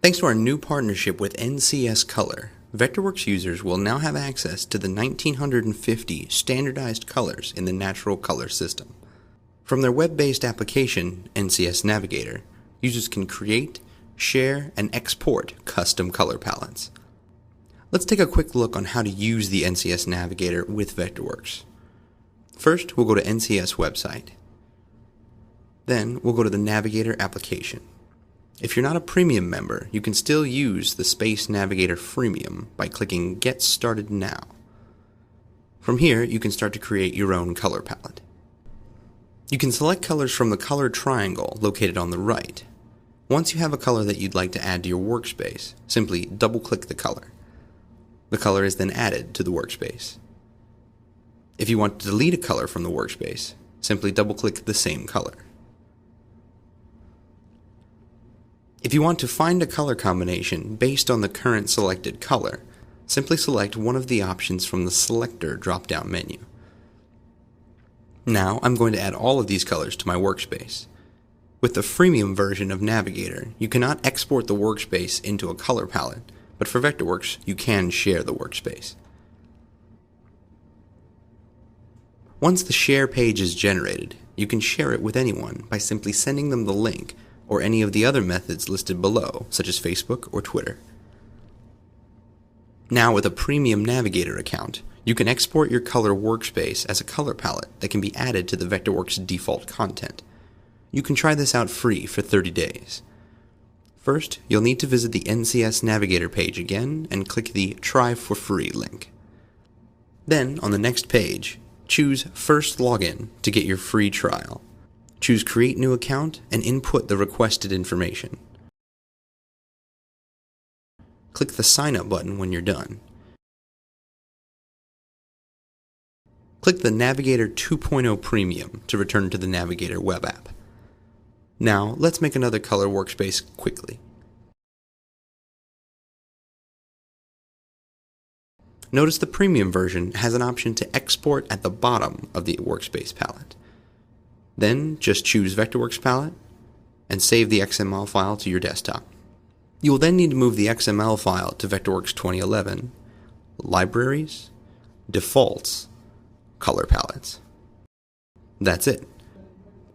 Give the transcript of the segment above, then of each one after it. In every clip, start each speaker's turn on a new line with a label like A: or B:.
A: Thanks to our new partnership with NCS Color, Vectorworks users will now have access to the 1950 standardized colors in the natural color system. From their web-based application, NCS Navigator, users can create, share, and export custom color palettes. Let's take a quick look on how to use the NCS Navigator with Vectorworks. First, we'll go to NCS website. Then, we'll go to the Navigator application. If you're not a premium member, you can still use the Space Navigator freemium by clicking Get Started Now. From here, you can start to create your own color palette. You can select colors from the color triangle located on the right. Once you have a color that you'd like to add to your workspace, simply double-click the color. The color is then added to the workspace. If you want to delete a color from the workspace, simply double-click the same color. If you want to find a color combination based on the current selected color, simply select one of the options from the Selector drop-down menu. Now I'm going to add all of these colors to my workspace. With the freemium version of Navigator, you cannot export the workspace into a color palette, but for Vectorworks, you can share the workspace. Once the share page is generated, you can share it with anyone by simply sending them the link or any of the other methods listed below, such as Facebook or Twitter. Now with a premium Navigator account, you can export your color workspace as a color palette that can be added to the Vectorworks default content. You can try this out free for 30 days. First, you'll need to visit the NCS Navigator page again and click the Try for Free link. Then, on the next page, choose First Login to get your free trial. Choose Create New Account and input the requested information. Click the Sign Up button when you're done. Click the Navigator 2.0 Premium to return to the Navigator web app. Now, let's make another color workspace quickly. Notice the premium version has an option to export at the bottom of the workspace palette. Then, just choose Vectorworks Palette and save the XML file to your desktop. You will then need to move the XML file to Vectorworks 2011, Libraries, Defaults, Color Palettes. That's it.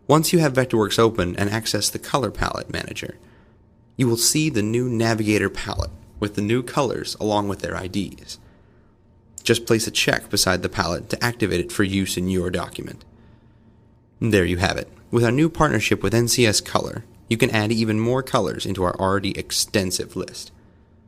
A: Once you have Vectorworks open and access the Color Palette Manager, you will see the new Navigator palette with the new colors along with their IDs. Just place a check beside the palette to activate it for use in your document. There you have it. With our new partnership with NCS Color, you can add even more colors into our already extensive list.